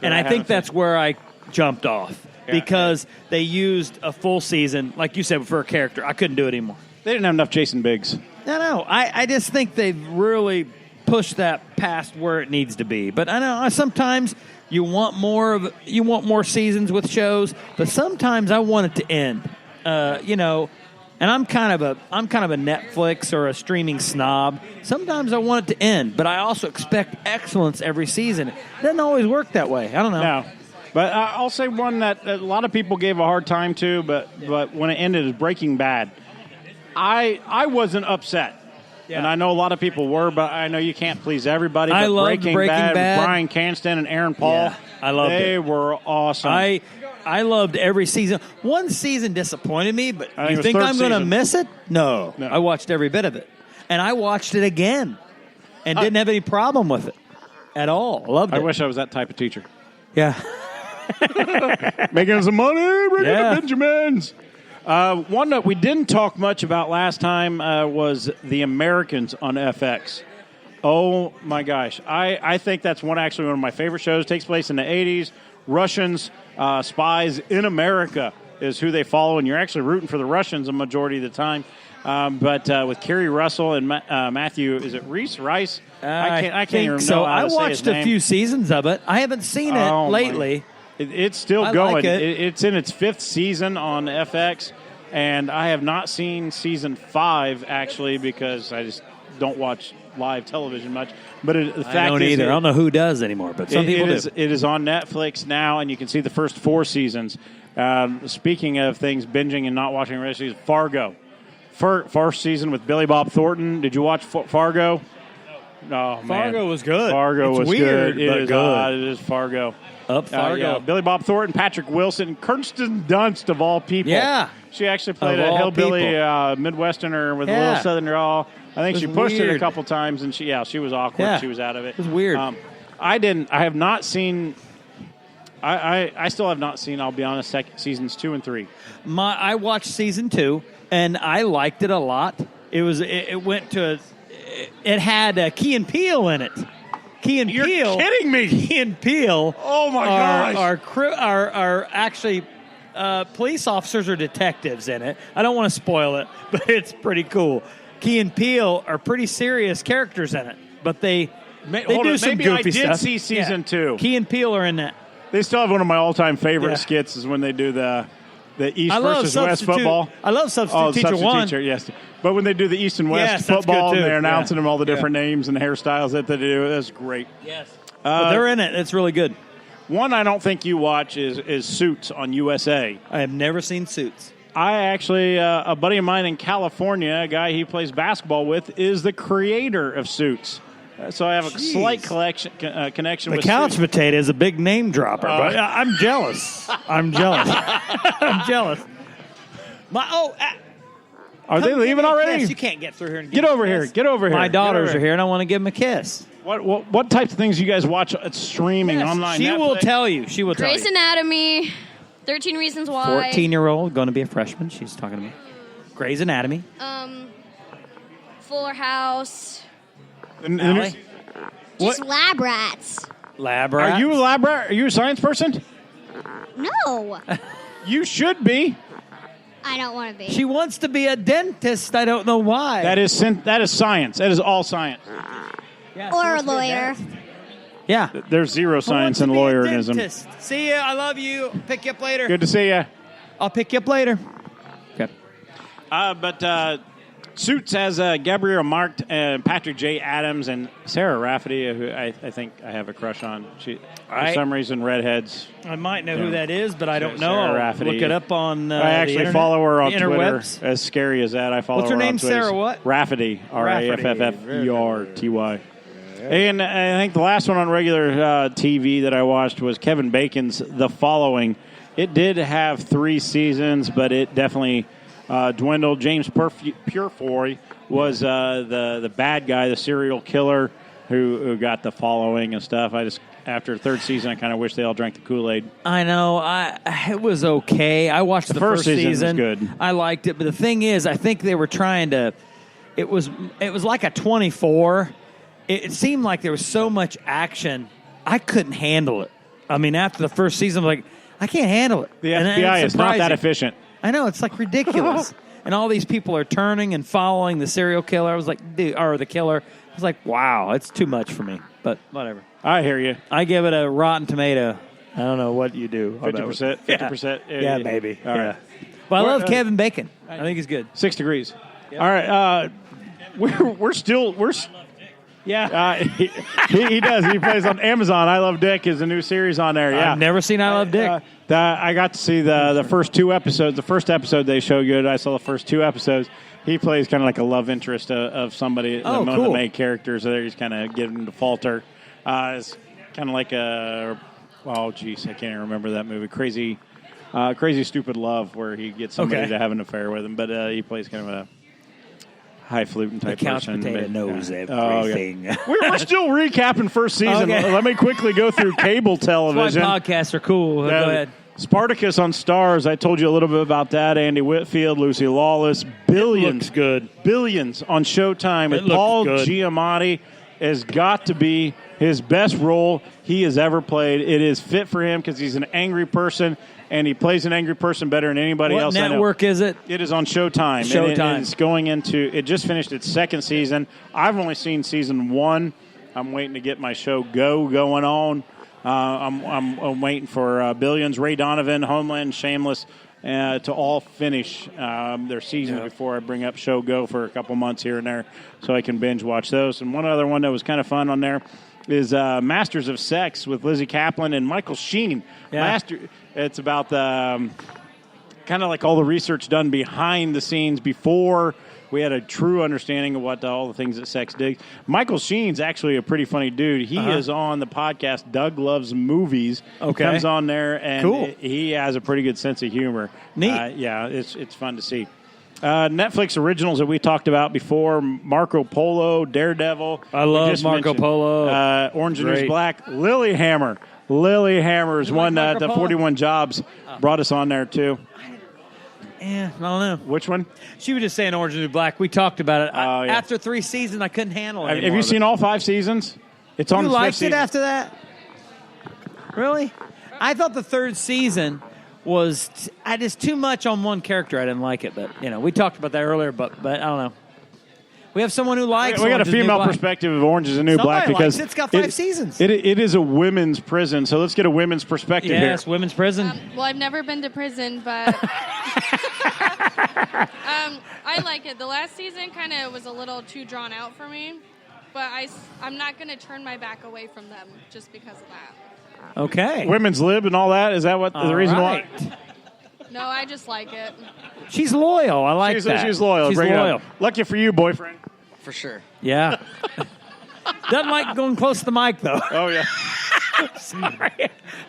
And I think that's where I jumped off because they used a full season, like you said, for a character. I couldn't do it anymore. They didn't have enough Jason Biggs. No. I just think they've really pushed that past where it needs to be. But I know sometimes you want more seasons with shows, but sometimes I want it to end. And I'm kind of a Netflix or a streaming snob. Sometimes I want it to end, but I also expect excellence every season. It doesn't always work that way. I don't know. No. But I'll say one that a lot of people gave a hard time to, but when it ended is Breaking Bad. I wasn't upset. Yeah. And I know a lot of people were, but I know you can't please everybody. I but loved Breaking Bad. Bryan Cranston and Aaron Paul. Yeah, I loved it. They were awesome. I loved every season. One season disappointed me, but you think I'm going to miss it? No. I watched every bit of it. And I watched it again and didn't have any problem with it at all. Loved it. I wish I was that type of teacher. Yeah. Making some money, bringing the Benjamins. One that we didn't talk much about last time was The Americans on FX. Oh, my gosh. I think that's one of my favorite shows. It takes place in the 80s. Russians, spies in America is who they follow, and you're actually rooting for the Russians a majority of the time. But with Kerry Russell and Matthew, is it Reese Rice? I can't even know how to say his name. I watched a few seasons of it. I haven't seen it lately. It's still going. Like it. It's in its 5th season on FX, and I have not seen season 5 actually because I just don't watch live television much. But the fact I don't either. I don't know who does anymore, but some people do. It is on Netflix now, and you can see the first 4 seasons. Speaking of things binging and not watching the rest of the season, Fargo. First season with Billy Bob Thornton. Did you watch Fargo? Oh, man. Fargo was good. Fargo was weird, good. But good. It is Fargo. Fargo. Billy Bob Thornton, Patrick Wilson, Kirsten Dunst of all people. Yeah. She actually played a hillbilly Midwesterner with a little Southern drawl. I think she pushed it a couple times, and she was awkward. Yeah. She was out of it. It was weird. I have not seen. I still have not seen. I'll be honest. Seasons 2 and 3. I watched season 2, and I liked it a lot. It had Key and Peele in it. You're kidding me. Key and Peele. Oh my gosh. Are actually police officers or detectives in it. I don't want to spoil it, but it's pretty cool. Key and Peele are pretty serious characters in it, but they do some goofy stuff. I did see season 2. Key and Peele are in that. They still have one of my all-time favorite skits is when they do the East versus West football. I love Substitute Teacher 1. Yes. But when they do the East and West football, and they're announcing them all the different names and hairstyles that they do, that's great. Yes. They're in it. It's really good. One I don't think you watch is Suits on USA. I have never seen Suits. I actually, a buddy of mine in California, a guy he plays basketball with, is the creator of Suits. So I have a slight connection with the couch Suits. potato is a big name dropper, but I'm jealous. I'm jealous. Are they leaving already? You can't get through here. Get over here. Get over here. My daughters are here, and I want to give them a kiss. What types of things you guys watch at streaming online? She Netflix? will tell you. Grey's Anatomy, 13 Reasons Why. 14-year-old, going to be a freshman. She's talking to me. Grey's Anatomy. Fuller House. Just lab rats. Lab rats. Are you a lab rat? Are you a science person? No. You should be. I don't want to be. She wants to be a dentist. I don't know why. That is science. That is all science. Yeah, or a lawyer. Yeah. There's zero science in lawyerism. See ya. I love you. Pick you up later. Good to see you. I'll pick you up later. Okay. But Suits has Gabrielle Markt and Patrick J. Adams and Sarah Rafferty, who I think I have a crush on. For some reason, redheads. I might know who that is, but I don't know. Sarah Rafferty. Look it up on I actually follow her on Twitter. Interwebs. As scary as that, I follow her on Twitter. What's her name, Sarah what? Rafferty. Rafferty. And I think the last one on regular TV that I watched was Kevin Bacon's The Following. It did have 3 seasons, but it definitely dwindled. James Purefoy was the bad guy, the serial killer who got The Following and stuff. After the 3rd season, I kind of wish they all drank the Kool-Aid. I know. It was okay. I watched the first season. Was good. I liked it, but the thing is, I think they were trying to. It was like a 24. It seemed like there was so much action. I couldn't handle it. I mean, after the first season, I'm like, I can't handle it. The And FBI it's is not that surprising. efficient. I know, it's like ridiculous. And all these people are turning and following the serial killer. I was like, dude, or the killer. I was like, wow, it's too much for me. But whatever. I hear you. I give it a Rotten Tomato. I don't know what you do. 50%? 50%? Yeah, maybe. All right. But I We're- love Kevin Bacon. I think he's good. 6 degrees. All right. We're still. Yeah, he does. He plays on Amazon. I Love Dick is a new series on there. Yeah, I've never seen I Love Dick. I got to see the first 2 episodes. The first episode they show good. I saw the first 2 episodes. He plays kind of like a love interest of somebody. Oh, one of cool. the main characters there. He's kind of getting to falter. It's kind of like a. Oh, geez, I can't even remember that movie. Crazy Stupid Love, where he gets somebody to have an affair with him. But he plays kind of a highfalutin type The couch person. potato but, knows yeah. everything. Oh, yeah. We're still recapping first season. Okay. Let me quickly go through cable That's why television. podcasts are cool. Go ahead. Spartacus on Stars. I told you a little bit about that. Andy Whitfield, Lucy Lawless, billions, good. billions on Showtime. It And looks Paul good. Giamatti has got to be his best role he has ever played. It is fit for him because he's an angry person, and he plays an angry person better than anybody What else I know. network is it? It is on Showtime. Showtime. And it's going into. It just finished its 2nd season. I've only seen season 1. I'm waiting to get my show going on. I'm waiting for Billions, Ray Donovan, Homeland, Shameless to all finish their seasons before I bring up Show Go for a couple months here and there, so I can binge watch those. And one other one that was kind of fun on there is Masters of Sex with Lizzie Kaplan and Michael Sheen. Yeah. It's about the kind of like all the research done behind the scenes before we had a true understanding of what all the things that sex digs. Michael Sheen's actually a pretty funny dude. He is on the podcast Doug Loves Movies. Okay. Comes on there, and Cool. he has a pretty good sense of humor. Neat. Yeah, it's fun to see. Netflix originals that we talked about before: Marco Polo, Daredevil. I We love just Marco mentioned, Polo. Orange is the New Great. Black. Lilyhammer. Lilyhammer is You like one that Marco the Polo? 41 Jobs brought us on there too. Yeah, I don't know. Which one? She was just saying Orange is the New Black. We talked about it. Oh, yeah. After 3 seasons, I couldn't handle it Have anymore. you seen all 5 seasons? It's on You the 5th liked it season. after that? Really? I thought the 3rd season was just too much on one character. I didn't like it, but we talked about that earlier. But I don't know. We have someone who likes. We got a Orange is the New female Black. perspective of Orange is the New Black Somebody because likes it. It's got 5 seasons. It is a women's prison, so let's get a women's perspective Yes, here. women's prison. Well, I've never been to prison, but I like it. The last season kind of was a little too drawn out for me, but I'm not going to turn my back away from them just because of that. Okay. Women's lib and all that. Is that what the reason right. why? No, I just like it. She's loyal. I like that. She's loyal. She's Bring it up. loyal. Lucky for you, boyfriend. For sure. Yeah. Doesn't like going close to the mic though. Oh yeah. Sorry.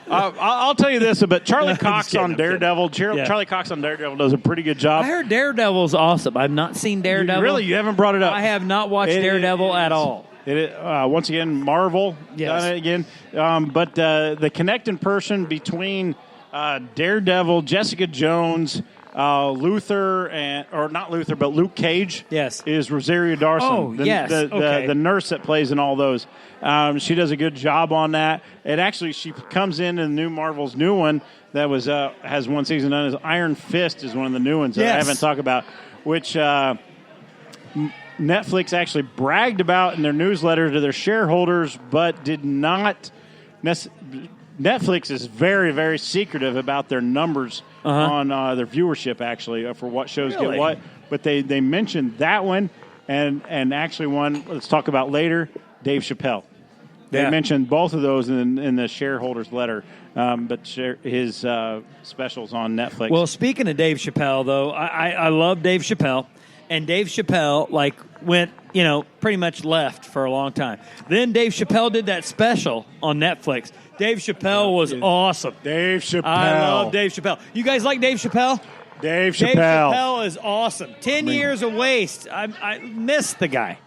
I'll tell you this about Charlie I'm Cox just kidding, on I'm kidding. Daredevil. Yeah. Charlie Cox on Daredevil does a pretty good job. I heard Daredevil's awesome. I've not seen Daredevil. Really, you haven't brought it up. I have not watched Daredevil at all. Once again, Marvel Yes. done it again. But the connecting person between Daredevil, Jessica Jones, Luther, or not Luther, but Luke Cage. Yes. Is Rosario Dawson. Oh, yes. Okay. The nurse that plays in all those. She does a good job on that. And actually, she comes in the new Marvel's new one that was has one season done. Is Iron Fist is one of the new ones that I Yes. haven't talked about, which. Netflix actually bragged about in their newsletter to their shareholders, but did not. Netflix is very, very secretive about their numbers on their viewership, actually, for what shows Really? get what. But they mentioned that one, and actually one, let's talk about later, Dave Chappelle. They Yeah. mentioned both of those in the shareholders' letter, but his specials on Netflix. Well, speaking of Dave Chappelle, though, I love Dave Chappelle. And Dave Chappelle, went, pretty much left for a long time. Then Dave Chappelle did that special on Netflix. Dave Chappelle was awesome. Dave Chappelle. I love Dave Chappelle. You guys like Dave Chappelle? Dave Dave Chappelle. Chappelle is awesome. 10 years of waste. I miss the guy.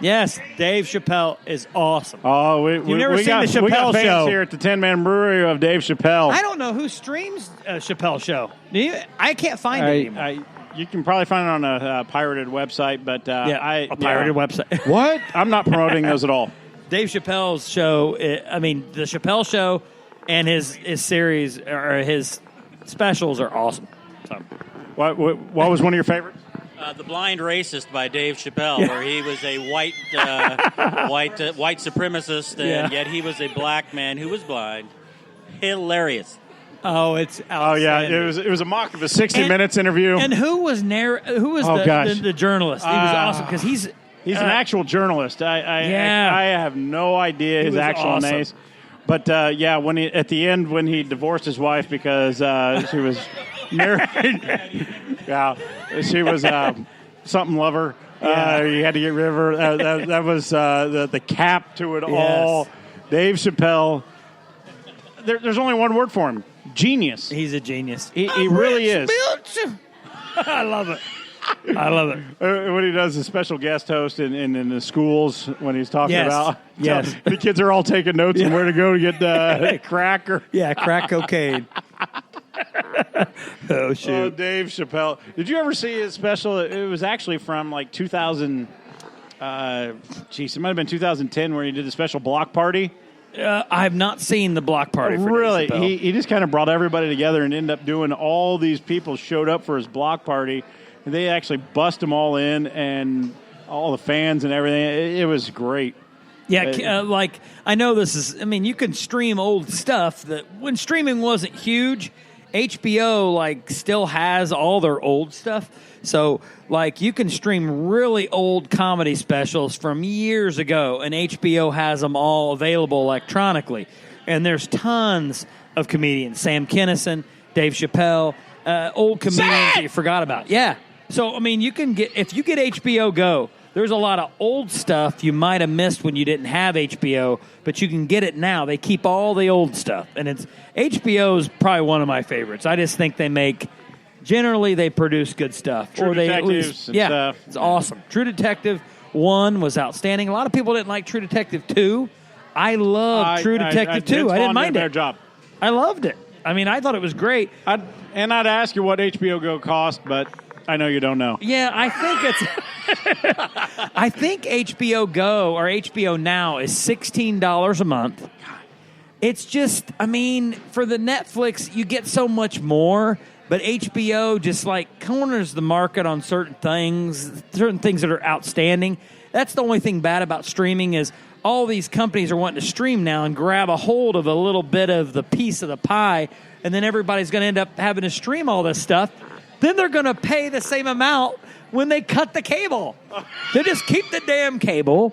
Yes, Dave Chappelle is awesome. Oh, we never seen got, the we got Chappelle fans Show. here at the 10-Man Brewery of Dave Chappelle. I don't know who streams Chappelle Show. Do you? I can't find it anymore. You can probably find it on a pirated website, but A pirated website. What? I'm not promoting those at all. Dave Chappelle's show, the Chappelle Show and his series or his specials are awesome. So. What was one of your favorites? The Blind Racist by Dave Chappelle, where he was a white supremacist, and yet he was a black man who was blind. Hilarious. Oh, it's it was a mock of a 60 Minutes interview. And who was the journalist? He was awesome because he's an actual journalist. I have no idea his actual name. But when at the end when he divorced his wife because she was married, she was something lover. He had to get rid of her. That was the cap to it all. Dave Chappelle. There's only one word for him. Genius. He's a genius. He really is. I love it. I love it. When he does a special guest host in the schools when he's talking about the kids are all taking notes on where to go to get crack or crack cocaine. Oh, shoot. Oh, Dave Chappelle. Did you ever see his special? It was actually from like 2000. It might have been 2010 where he did the special block party. I have not seen the block party for really, Dave Chappelle. He just kind of brought everybody together and ended up doing all these people showed up for his block party. And they actually bust them all in and all the fans and everything. It was great. Yeah, I know this is, you can stream old stuff that when streaming wasn't huge, HBO still has all their old stuff. So you can stream really old comedy specials from years ago, and HBO has them all available electronically. And there's tons of comedians: Sam Kinison, Dave Chappelle, old comedians that you forgot about. Yeah. So you can if you get HBO Go. There's a lot of old stuff you might have missed when you didn't have HBO, but you can get it now. They keep all the old stuff, and HBO is probably one of my favorites. I just think generally they produce good stuff. True Detectives and stuff. It's awesome. True Detective 1 was outstanding. A lot of people didn't like True Detective 2. I love True Detective 2. I didn't mind it. Their job. I loved it. I thought it was great. I'd ask you what HBO Go cost, but I know you don't know. Yeah, I think HBO Go or HBO Now is $16 a month. It's just, for the Netflix, you get so much more, but HBO just corners the market on certain things that are outstanding. That's the only thing bad about streaming is all these companies are wanting to stream now and grab a hold of a little bit of the piece of the pie, and then everybody's going to end up having to stream all this stuff. Then they're going to pay the same amount when they cut the cable. They just keep the damn cable,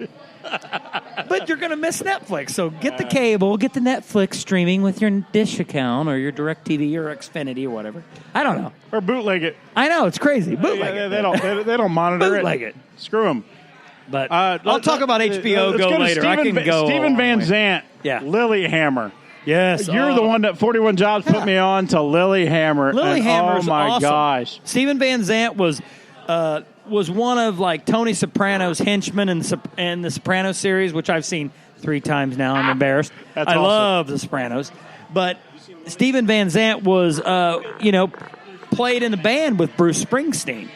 but you're going to miss Netflix. So get the cable, get the Netflix streaming with your Dish account or your DirecTV or Xfinity or whatever. I don't know. Or bootleg it. I know, it's crazy. Bootleg it. They don't monitor bootleg it. Screw them. But I'll talk about HBO Go later. I can go. Steven Van Zandt. Yeah. Lilyhammer. Yes. You're the one that 41 Jobs put me on to Lilyhammer. Lilyhammer's oh, my awesome. gosh. Steven Van Zandt was one of Tony Soprano's henchmen in the Sopranos series, which I've seen 3 times now. I'm embarrassed. That's I awesome. love the Sopranos. But Steven Van Zandt was, played in the band with Bruce Springsteen.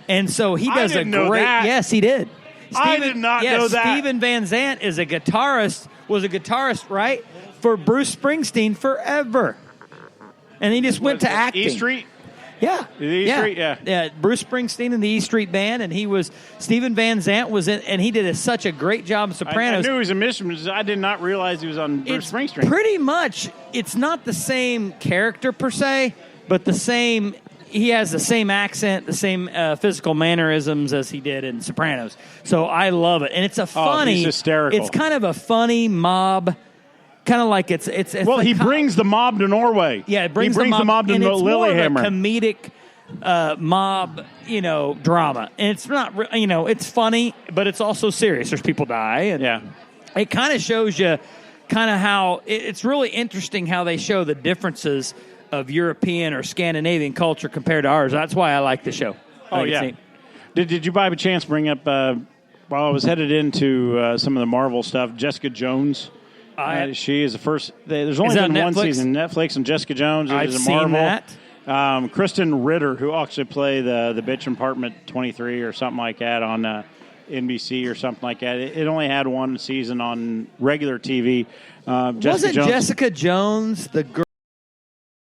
And so he does a great... Yes, he did. I did not know that. Steven Van Zandt was a guitarist, right? For Bruce Springsteen forever. And he just went to acting. E Street? Yeah. Street, yeah. Yeah, Bruce Springsteen and the E Street Band, and Steven Van Zandt was in, and he did such a great job in Sopranos. I knew he was a Michigan. I did not realize he was on Bruce Springsteen. Pretty much, it's not the same character per se, but he has the same accent, the same physical mannerisms as he did in Sopranos. So I love it. And it's he's hysterical. It's kind of a funny mob. Kind of like it's well, he brings the mob to Norway. Yeah, he brings the mob to and it's Lilyhammer. More of a comedic mob, drama, and it's not, it's funny, but it's also serious. There's people die, and it kind of shows you kind of how it's really interesting how they show the differences of European or Scandinavian culture compared to ours. That's why I like the show. Oh yeah. Did you by chance bring up while I was headed into some of the Marvel stuff, Jessica Jones? She is the first. There's only been one season. Netflix and Jessica Jones. I've seen that. Kristen Ritter, who actually played the bitch in Apartment 23 or something like that on NBC or something like that. It only had one season on regular TV. Wasn't Jones, Jessica Jones the girl